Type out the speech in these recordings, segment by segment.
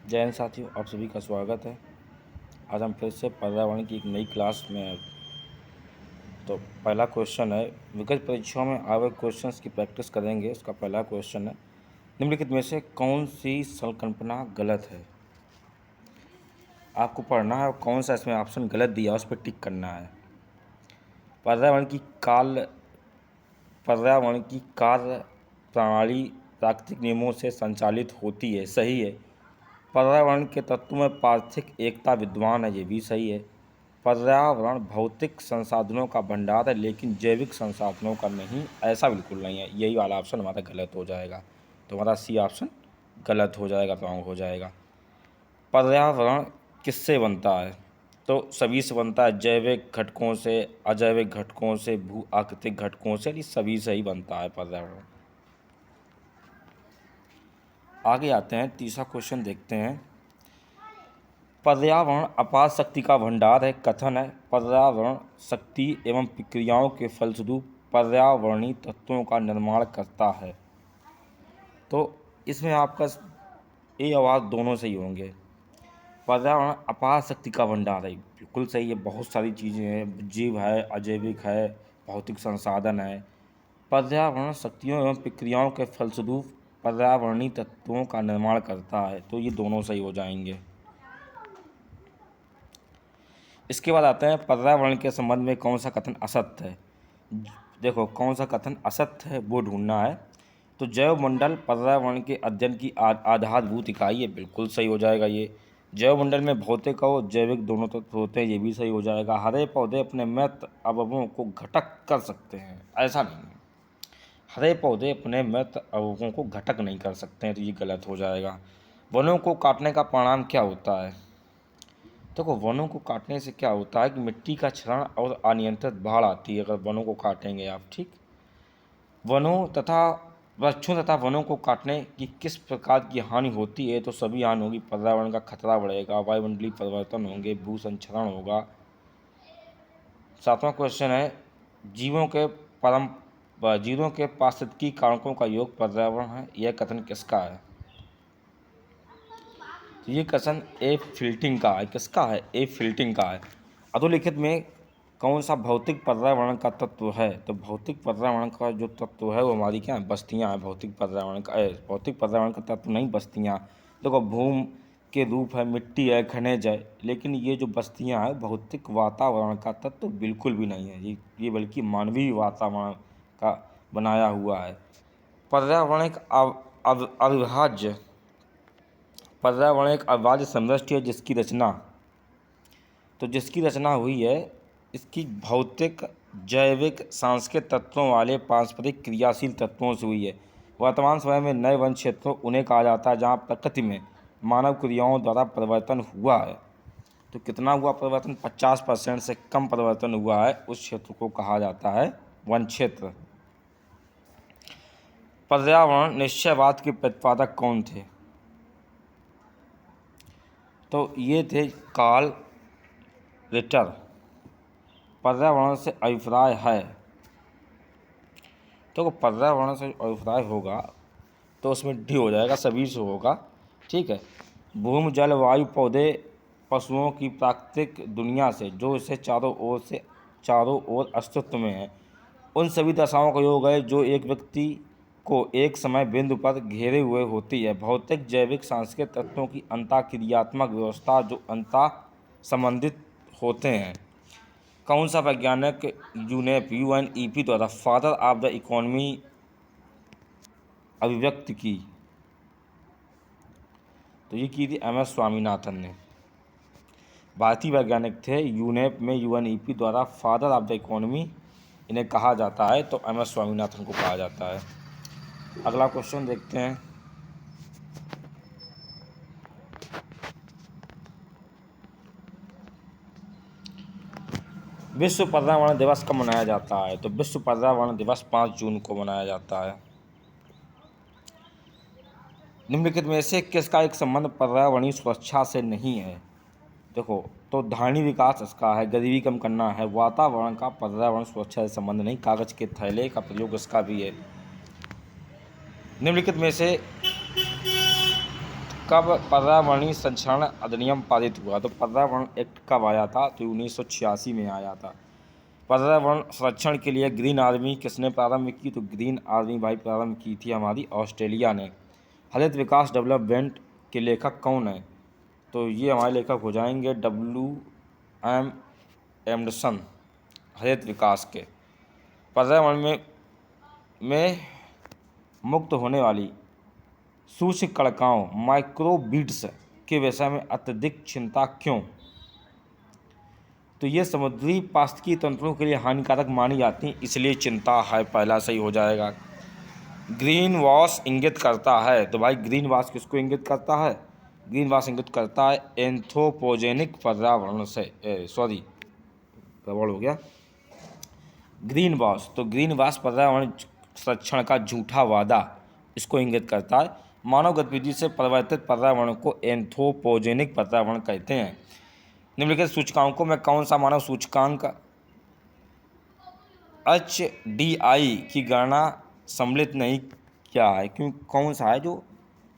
जय हिंद साथियों, आप सभी का स्वागत है। आज हम फिर से पर्यावरण की एक नई क्लास में हैं। तो पहला क्वेश्चन है, विगत परीक्षाओं में आए हुए क्वेश्चंस की प्रैक्टिस करेंगे। उसका पहला क्वेश्चन है, निम्नलिखित में से कौन सी संकल्पना गलत है। आपको पढ़ना है और कौन सा इसमें ऑप्शन गलत दिया उस पर टिक करना है। पर्यावरण की कार्य प्रणाली प्राकृतिक नियमों से संचालित होती है, सही है। पर्यावरण के तत्वों में पार्थिक एकता विद्यमान है, ये भी सही है। पर्यावरण भौतिक संसाधनों का भंडार है लेकिन जैविक संसाधनों का नहीं, ऐसा बिल्कुल नहीं है। यही वाला ऑप्शन हमारा गलत हो जाएगा, तो हमारा सी ऑप्शन गलत हो जाएगा, रॉन्ग हो जाएगा। पर्यावरण किससे बनता है? तो सभी से बनता है, जैविक घटकों से, अजैविक घटकों से, भू आकृतिक घटकों से, ये सभी से ही बनता है पर्यावरण। आगे आते हैं, तीसरा क्वेश्चन देखते हैं। पर्यावरण अपार शक्ति का भंडार है, कथन है पर्यावरण शक्ति एवं प्रक्रियाओं के फलस्वरूप पर्यावरणीय तत्वों का निर्माण करता है। तो इसमें आपका ए और आर दोनों सही होंगे। पर्यावरण अपार शक्ति का भंडार है, बिल्कुल सही है। बहुत सारी चीज़ें हैं, जीव है, अजैविक है, भौतिक संसाधन है। पर्यावरण शक्तियों एवं प्रक्रियाओं के फलस्वरूप पर्यावरणीय तत्वों का निर्माण करता है, तो ये दोनों सही हो जाएंगे। इसके बाद आते हैं, पर्यावरण के संबंध में कौन सा कथन असत्य है। देखो, कौन सा कथन असत्य है वो ढूंढना है। तो जैव मंडल पर्यावरण के अध्ययन की आधारभूत इकाई है, बिल्कुल सही हो जाएगा ये। जैव मंडल में भौतिक और जैविक दोनों तत्व होते हैं, ये भी सही हो जाएगा। हरे पौधे अपने मृत अवयवों को घटक कर सकते हैं, ऐसा नहीं है। हरे पौधे अपने मृत अवयवों को घटक नहीं कर सकते हैं, तो ये गलत हो जाएगा। वनों को काटने का परिणाम क्या होता है? देखो, वनों को काटने से क्या होता है कि मिट्टी का क्षरण और अनियंत्रित बाढ़ आती है अगर वनों को काटेंगे आप, ठीक। वनों तथा वृक्षों तथा वनों को काटने की किस प्रकार की हानि होती है? तो सभी हानि होगी। पर्यावरण का खतरा बढ़ेगा, वायुमंडलीय परिवर्तन होंगे, भू संक्षरण होगा। सातवां क्वेश्चन है, जीवों के पारिस्थितिकी कारकों का योग पर्यावरण है, यह कथन किसका है? तो ये कथन ए फिल्टिंग का है। किसका है? ए फिल्टिंग का है। अधोलिखित में कौन सा भौतिक पर्यावरण का तत्व है? तो भौतिक पर्यावरण का जो तत्व है वो हमारी क्या है? बस्तियाँ हैं। भौतिक पर्यावरण का तत्व नहीं, बस्तियाँ। देखो, भूमि के रूप है, मिट्टी है, खनिज है, लेकिन ये जो बस्तियाँ हैं भौतिक वातावरण का तत्व बिल्कुल भी नहीं है। ये बल्कि मानवीय वातावरण का बनाया हुआ है। पर्यावरण एक अविभाज्य पर्यावरण एक अविभाज्य समष्टि है जिसकी रचना हुई है इसकी भौतिक, जैविक, सांस्कृतिक तत्वों वाले पारस्परिक क्रियाशील तत्वों से हुई है। वर्तमान समय में नए वन क्षेत्रों उन्हें कहा जाता है जहाँ प्रकृति में मानव क्रियाओं द्वारा परिवर्तन हुआ है। तो कितना हुआ परिवर्तन? 50% से कम परिवर्तन हुआ है, उस क्षेत्र को कहा जाता है वन क्षेत्र। पर्यावरण निश्चयवाद के प्रतिपादक कौन थे? तो ये थे कार्ल रिटर। पर्यावरण से अभिप्राय है, तो पर्यावरण से अभिप्राय होगा तो उसमें डी हो जाएगा, सभी से होगा, ठीक है। भूमि, जल, वायु, पौधे, पशुओं की प्राकृतिक दुनिया से जो इसे चारों ओर अस्तित्व में है, उन सभी दशाओं का योग है जो एक व्यक्ति को एक समय बिंदु पर घेरे हुए होती है। भौतिक, जैविक, सांस्कृतिक तत्वों की अंतःक्रियात्मक व्यवस्था जो अंतः संबंधित होते हैं। कौन सा वैज्ञानिक यूएनईपी द्वारा फादर ऑफ द इकोनॉमी अभिव्यक्त की? तो ये की थी एम.एस. स्वामीनाथन ने। भारतीय वैज्ञानिक थे। यूनेप में यूएनईपी द्वारा फादर ऑफ द इकोनॉमी इन्हें कहा जाता है, तो एम.एस. स्वामीनाथन को कहा जाता है। अगला क्वेश्चन देखते हैं। विश्व पर्यावरण दिवस कब मनाया जाता है? तो विश्व पर्यावरण दिवस 5 जून को मनाया जाता है। निम्नलिखित में से किसका एक संबंध पर्यावरणीय सुरक्षा से नहीं है? देखो, तो धारणी विकास इसका है, गरीबी कम करना है। वातावरण का पर्यावरण सुरक्षा से संबंध नहीं। कागज के थैले का प्रयोग इसका भी है। निम्नलिखित में से कब पर्यावरणीय संरक्षण अधिनियम पारित हुआ? तो पर्यावरण एक्ट कब आया था? तो 1986 में आया था। पर्यावरण संरक्षण के लिए ग्रीन आर्मी किसने प्रारंभ की? तो ग्रीन आर्मी भाई प्रारंभ की थी हमारी ऑस्ट्रेलिया ने। हरित विकास डेवलपमेंट के लेखक कौन है? तो ये हमारे लेखक हो जाएंगे WM एंडरसन, हरित विकास के। पर्यावरण में मुक्त होने वाली सूक्ष्म कणिकाओं माइक्रोबीड्स के विषय में अत्यधिक चिंता क्यों? तो ये समुद्री पारिस्थितिकी तंत्रों के लिए हानिकारक मानी जाती हैं, इसलिए चिंता है। पहला सही हो जाएगा। ग्रीन वॉश इंगित करता है? तो भाई ग्रीन वॉश किसको इंगित करता है? ग्रीन वॉश इंगित करता है एंथ्रोपोजेनिक पर्यावरण से, सॉरी गड़बड़ हो गया, ग्रीन वॉश। तो ग्रीन वॉश पर्यावरण संरक्षण का झूठा वादा, इसको इंगित करता है। मानव गतिविधि से परिवर्तित पर्यावरण को एंथ्रोपोजेनिक पर्यावरण कहते हैं। निम्नलिखित सूचकांकों में कौन सा मानव सूचकांक HDI की गणना सम्मिलित नहीं किया है? क्यों कौन सा है जो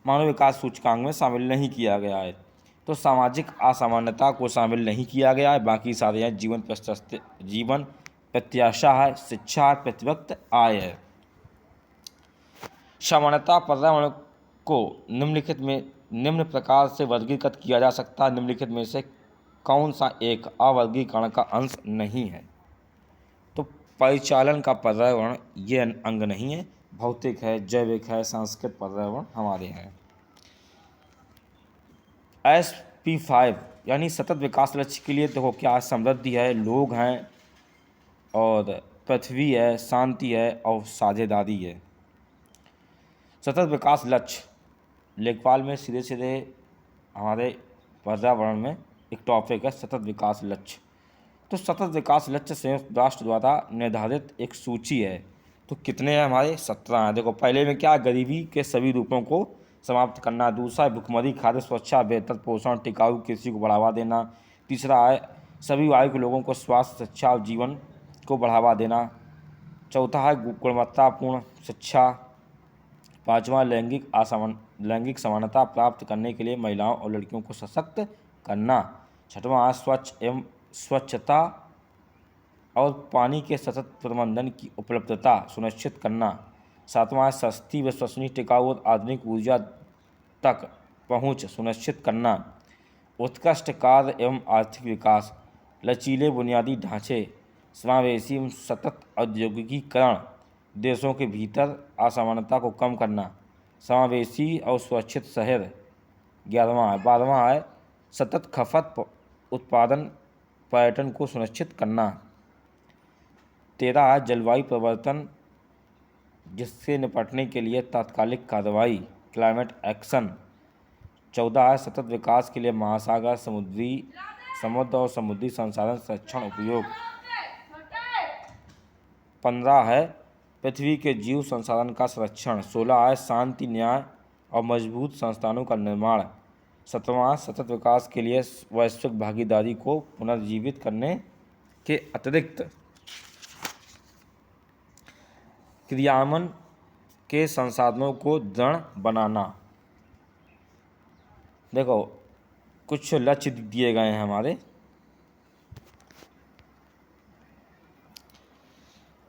मानव विकास सूचकांक में शामिल नहीं किया गया है? तो सामाजिक असामान्यता को शामिल नहीं किया गया है। बाकी सारे हैं जीवन प्रत्याशा है, शिक्षा है, प्रतिव्यक्त आय है। सामान्यतः पर्यावरण को निम्नलिखित में निम्न प्रकार से वर्गीकृत किया जा सकता है। निम्नलिखित में से कौन सा एक अवर्गीकरण का अंश नहीं है? तो परिचालन का पर्यावरण ये अंग नहीं है। भौतिक है, जैविक है, सांस्कृतिक पर्यावरण हमारे हैं। SP5 यानी सतत विकास लक्ष्य के लिए देखो क्या समृद्धि है, लोग हैं और पृथ्वी है, शांति है और साझेदारी है। सतत विकास लक्ष्य लेखपाल में सीधे सीधे हमारे पर्यावरण में एक टॉपिक है सतत विकास लक्ष्य। तो सतत विकास लक्ष्य संयुक्त राष्ट्र द्वारा निर्धारित एक सूची है। तो कितने हैं हमारे? 17 हैं। देखो पहले में क्या, गरीबी के सभी रूपों को समाप्त करना। दूसरा है भुखमरी, खाद्य सुरक्षा, बेहतर पोषण, टिकाऊ कृषि को बढ़ावा देना। तीसरा है सभी आयु के लोगों को स्वास्थ्य, शिक्षा और जीवन को बढ़ावा देना। चौथा है गुणवत्तापूर्ण शिक्षा। पाँचवा लैंगिक समानता प्राप्त करने के लिए महिलाओं और लड़कियों को सशक्त करना। छठवां है स्वच्छता और पानी के सतत प्रबंधन की उपलब्धता सुनिश्चित करना। सातवां है सस्ती, विश्वसनीय, टिकाऊ और आधुनिक ऊर्जा तक पहुंच सुनिश्चित करना। उत्कृष्ट कार्य एवं आर्थिक विकास, लचीले बुनियादी ढांचे, समावेशी एवं सतत औद्योगिकीकरण, देशों के भीतर असमानता को कम करना, समावेशी और सुरक्षित शहर। 11वां है। 12वां है सतत खपत, उत्पादन, पर्यटन को सुनिश्चित करना। 13 है जलवायु परिवर्तन जिससे निपटने के लिए तात्कालिक कार्रवाई, क्लाइमेट एक्शन। 14 है सतत विकास के लिए महासागर, समुद्र और समुद्री संसाधन संरक्षण उपयोग। 15 है पृथ्वी के जीव संसाधन का संरक्षण। 16 है शांति, न्याय और मजबूत संस्थानों का निर्माण। 17वां सतत विकास के लिए वैश्विक भागीदारी को पुनर्जीवित करने के अतिरिक्त क्रियान्वयन के संसाधनों को दृढ़ बनाना। देखो कुछ लक्ष्य दिए गए हैं हमारे।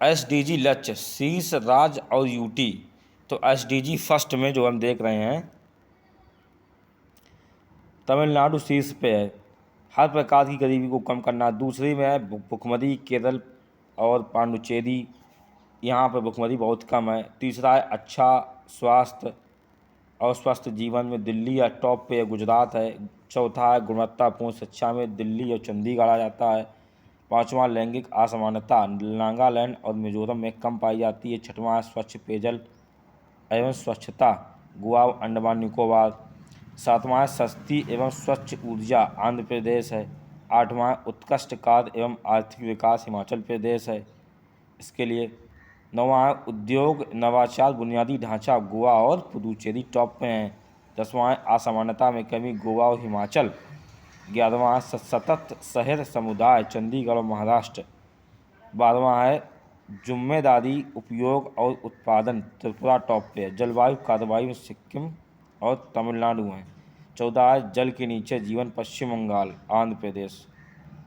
SDG लक्ष्य शीर्ष राज्य और यूटी। तो SDG फर्स्ट में जो हम देख रहे हैं तमिलनाडु शीर्ष पे है, हर प्रकार की गरीबी को कम करना। दूसरी में है भुखमरी, केरल और पांडुचेरी, यहाँ पर भुखमरी बहुत कम है। तीसरा है अच्छा स्वास्थ्य और स्वस्थ जीवन में दिल्ली या टॉप पे है, गुजरात है। चौथा है गुणवत्तापूर्ण शिक्षा में दिल्ली और चंडीगढ़ आ जाता है। पाँचवा लैंगिक असमानता, नागालैंड और मिजोरम में कम पाई जाती है। छठवां है स्वच्छ पेयजल एवं स्वच्छता, गोवा और अंडमान निकोबार। सातवां है सस्ती एवं स्वच्छ ऊर्जा, आंध्र प्रदेश है। आठवां है उत्कृष्ट कार्य एवं आर्थिक विकास, हिमाचल प्रदेश है इसके लिए। नौवां है उद्योग नवाचार बुनियादी ढांचा, गोवा और पुदुचेरी टॉप पे हैं। 10वां है असमानता में कमी, गोवा और हिमाचल। 11वां है सतत शहर समुदाय, चंडीगढ़ और महाराष्ट्र। 12वां है जिम्मेदारी उपयोग और उत्पादन, त्रिपुरा टॉप पे है। जलवायु कार्रवाई में सिक्किम और तमिलनाडु हैं। 14 है जल के नीचे जीवन, पश्चिम बंगाल आंध्र प्रदेश।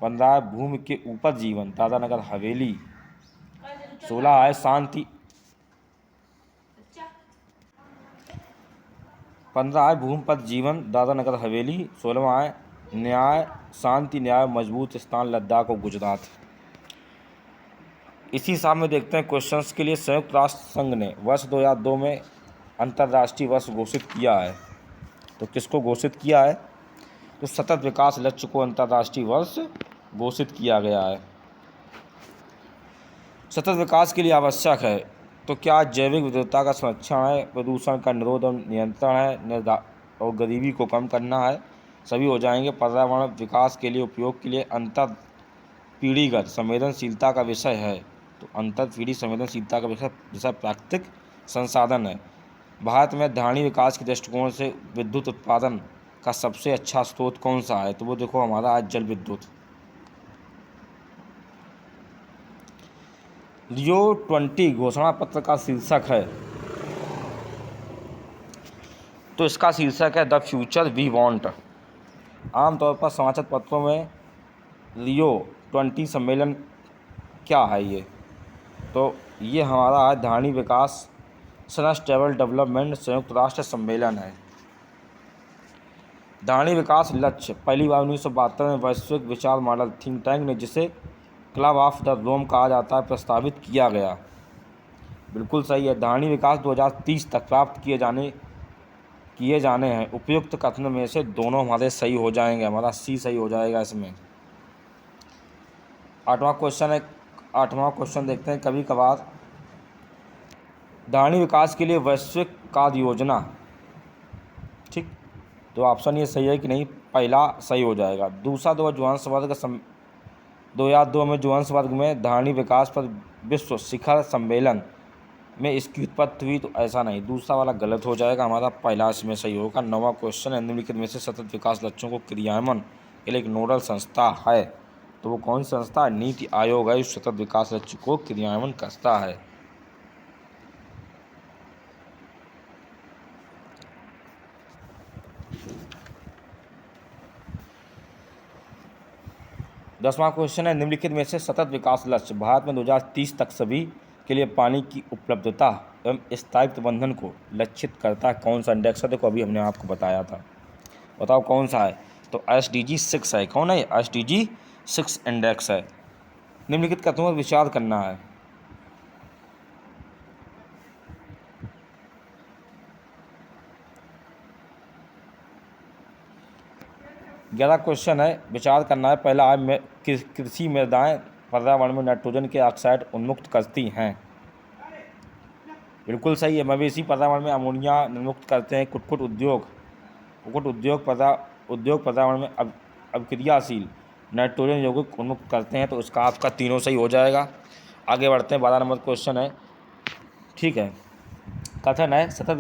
15 है भूमि के ऊपर जीवन, दादरा नगर हवेली। 16 है शांति 15 है भूमि पर जीवन, दादरा नगर हवेली। 16वां है न्याय शांति न्याय मजबूत स्थान, लद्दाख और गुजरात। इसी हिसाब में देखते हैं क्वेश्चंस के लिए। संयुक्त राष्ट्र संघ ने वर्ष 2002 में अंतर्राष्ट्रीय वर्ष घोषित किया है। तो किसको घोषित किया है? तो सतत विकास लक्ष्य को अंतर्राष्ट्रीय वर्ष घोषित किया गया है। सतत विकास के लिए आवश्यक है तो क्या जैविक विविधता का संरक्षण है, प्रदूषण का निरोध और नियंत्रण है, और गरीबी को कम करना है, सभी हो जाएंगे। पर्यावरण विकास के लिए उपयोग के लिए अंतर पीढ़ीगत संवेदनशीलता का विषय है। तो अंतर पीढ़ी संवेदनशीलता का विषय प्राकृतिक संसाधन है। भारत में धारणी विकास के दृष्टिकोण से विद्युत उत्पादन का सबसे अच्छा स्रोत कौन सा है? तो वो देखो हमारा आज जल विद्युत। रियो 20 घोषणा पत्र का शीर्षक है, तो इसका शीर्षक है द फ्यूचर वी वांट। आमतौर पर समाचार पत्रों में रियो 20 सम्मेलन क्या है ये? तो ये हमारा है धारणी विकास सस्टेनेबल डेवलपमेंट संयुक्त राष्ट्र सम्मेलन है। धारणी विकास लक्ष्य पहली बार 1972 में वैश्विक विचार मॉडल थिंक टैंक ने, जिसे क्लब ऑफ द रोम कहा जाता है, प्रस्तावित किया गया। बिल्कुल सही है। धारणी विकास 2030 तक प्राप्त किए जाने हैं। उपयुक्त कथन में से दोनों हमारे सही हो जाएंगे, हमारा सी सही हो जाएगा इसमें। आठवां क्वेश्चन देखते हैं। कभी कभार धारणी विकास के लिए वैश्विक कार्य योजना, ठीक, तो ऑप्शन ये सही है कि नहीं? पहला सही हो जाएगा। दूसरा 2002 में जोहान्सबर्ग में धारणी विकास पर विश्व शिखर सम्मेलन में इसकी उत्पत्ति हुई, तो ऐसा नहीं, दूसरा वाला गलत हो जाएगा, हमारा पहला इसमें सही होगा। 9वां क्वेश्चन है निम्नलिखित में से सतत विकास लक्ष्यों को क्रियान्वयन के लिए एक नोडल संस्था है, तो वो कौन सी संस्था है? नीति आयोग है, सतत विकास लक्ष्य को क्रियान्वयन करता है। दसवां क्वेश्चन है निम्नलिखित में से सतत विकास लक्ष्य भारत में 2030 तक सभी के लिए पानी की उपलब्धता एवं स्थायित्व प्रबंधन को लक्षित करता है। कौन सा इंडेक्स है? देखो अभी हमने आपको बताया था, बताओ कौन सा है? तो SDG 6 है। कौन है? SDG 6 इंडेक्स है। निम्नलिखित कथनों पर विचार करना है। ग्यारह क्वेश्चन है, विचार करना है। पहला है कृषि मृदाएं पर्यावरण में नाइट्रोजन के ऑक्साइड उन्मुक्त करती हैं। बिल्कुल सही है। मवेशी पर्यावरण में अमोनिया निर्मुक्त करते हैं। कुक्कुट उद्योग पर्यावरण में अभिक्रियाशील नाइट्रोजन यौगिक उन्मुक्त करते हैं। तो इसका आपका तीनों सही हो जाएगा। आगे बढ़ते हैं। 12 नंबर क्वेश्चन है, ठीक है। कथन है सतत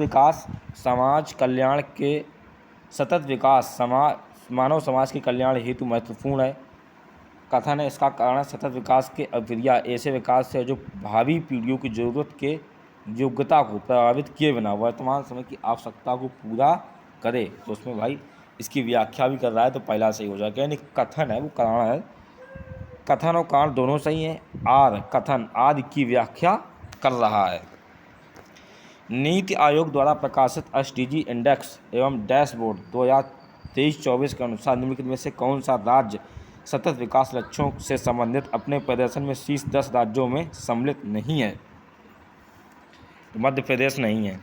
विकास मानव समाज के कल्याण हेतु महत्वपूर्ण है। कथन है इसका कारण सतत विकास के अभिक्रिया ऐसे विकास है जो भावी पीढ़ियों की जरूरत के योग्यता को प्रभावित किए बिना वर्तमान समय की आवश्यकता को पूरा करे। तो उसमें भाई इसकी व्याख्या भी कर रहा है, तो पहला सही हो जाएगा। यानी कथन है वो कारण है। कथन और कारण दोनों सही हैं। कथन आदि की व्याख्या कर रहा है। नीति आयोग द्वारा प्रकाशित SDG इंडेक्स एवं डैशबोर्ड 2023-24 के अनुसार निम्नलिखित में से कौन सा राज्य सतत विकास लक्ष्यों से संबंधित अपने प्रदर्शन में शीर्ष 10 राज्यों में सम्मिलित नहीं है? तो मध्य प्रदेश नहीं है।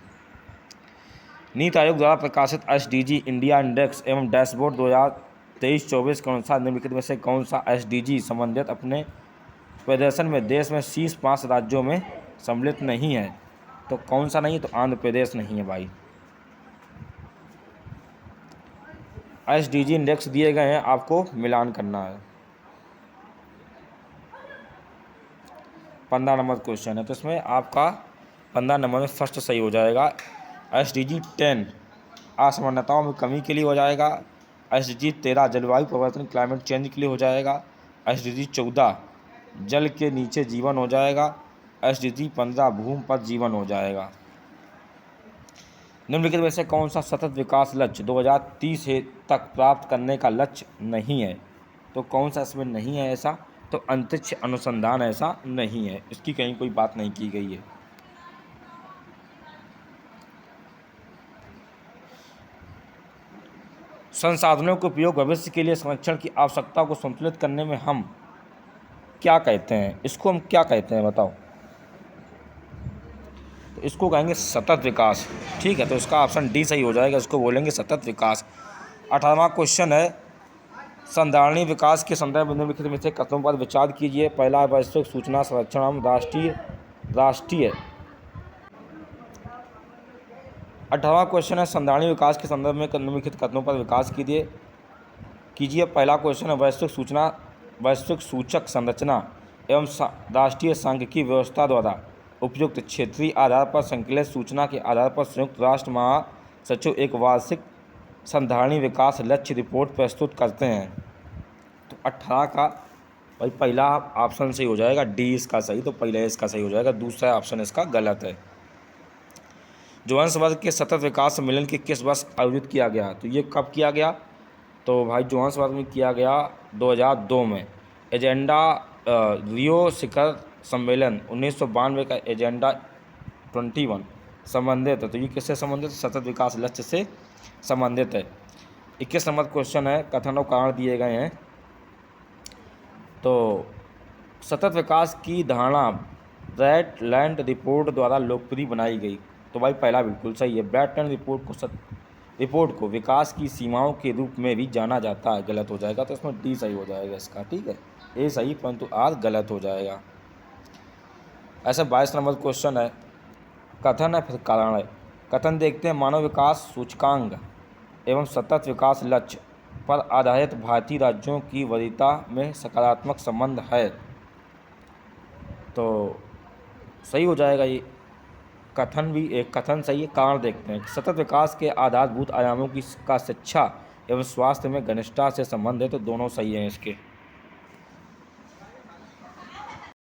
नीति आयोग द्वारा प्रकाशित SDG इंडिया इंडेक्स एवं डैशबोर्ड 2023-24 के अनुसार निम्नलिखित में से कौन सा SDG संबंधित अपने प्रदर्शन में देश में शीर्ष 5 राज्यों में सम्मिलित नहीं है? तो कौन सा नहीं? तो आंध्र प्रदेश नहीं है भाई। SDG इंडेक्स दिए गए हैं, आपको मिलान करना है। 15 नंबर क्वेश्चन है, तो इसमें आपका 15 नंबर में फर्स्ट सही हो जाएगा। SDG 10 असमानताओं में कमी के लिए हो जाएगा। SDG 13 जलवायु परिवर्तन क्लाइमेट चेंज के लिए हो जाएगा। SDG 14 जल के नीचे जीवन हो जाएगा। SDG 15 भूमि पर जीवन हो जाएगा। निम्नलिखित में से कौन सा सतत विकास लक्ष्य 2030 तक प्राप्त करने का लक्ष्य नहीं है? तो कौन सा इसमें नहीं है ऐसा? तो अंतरिक्ष अनुसंधान ऐसा नहीं है, इसकी कहीं कोई बात नहीं की गई है। संसाधनों के उपयोग भविष्य के लिए संरक्षण की आवश्यकता को संतुलित करने में हम क्या कहते हैं? इसको हम क्या कहते हैं बताओ? तो इसको कहेंगे सतत विकास। ठीक है, तो इसका ऑप्शन डी सही हो जाएगा, इसको बोलेंगे सतत विकास। 18वां क्वेश्चन है, संधारणीय विकास के संदर्भ में निम्नलिखित में से कथनों पर विचार कीजिए। पहला, वैश्विक सूचना संरक्षण एवं राष्ट्रीय 18वां क्वेश्चन है, संधारणीय विकास के संदर्भ में निम्नलिखित कथनों पर विकास कीजिए। पहला क्वेश्चन है, वैश्विक सूचक संरचना एवं राष्ट्रीय सांख्यिकी व्यवस्था द्वारा उपयुक्त क्षेत्रीय आधार पर संकलित सूचना के आधार पर संयुक्त राष्ट्र महासचिव एक वार्षिक संधारणीय विकास लक्ष्य रिपोर्ट प्रस्तुत करते हैं। तो 18 का भाई पहला ऑप्शन सही हो जाएगा, डी इसका सही, तो पहला इसका सही हो जाएगा, दूसरा ऑप्शन इसका गलत है। जोहान्सबर्ग के सतत विकास सम्मेलन के किस वर्ष आयोजित किया गया? तो ये कब किया गया? तो भाई जोहान्सबर्ग में किया गया 2002 में। एजेंडा रियो शिखर सम्मेलन 1992 का एजेंडा 21 संबंधित है। तो ये किससे संबंधित? सतत विकास लक्ष्य से संबंधित है। 21 नंबर क्वेश्चन है, कथन और कारण दिए गए हैं। तो सतत विकास की धारणा ब्रैडलैंड रिपोर्ट द्वारा लोकप्रिय बनाई गई। तो भाई पहला बिल्कुल सही है। ब्रैडलैंड रिपोर्ट को विकास की सीमाओं के रूप में भी जाना जाता है, गलत हो जाएगा, तो इसमें डी सही हो जाएगा इसका। ठीक है, ए सही परंतु आर गलत हो जाएगा। ऐसा 22 नंबर क्वेश्चन है, कथन है फिर कारण है। कथन देखते हैं, मानव विकास सूचकांक एवं सतत विकास लक्ष्य पर आधारित भारतीय राज्यों की वरीयता में सकारात्मक संबंध है। तो सही हो जाएगा ये। कथन भी एक कथन सही है। कारण देखते हैं, सतत विकास के आधारभूत आयामों का शिक्षा एवं स्वास्थ्य में घनिष्ठता से संबंध है, तो दोनों सही हैं इसके।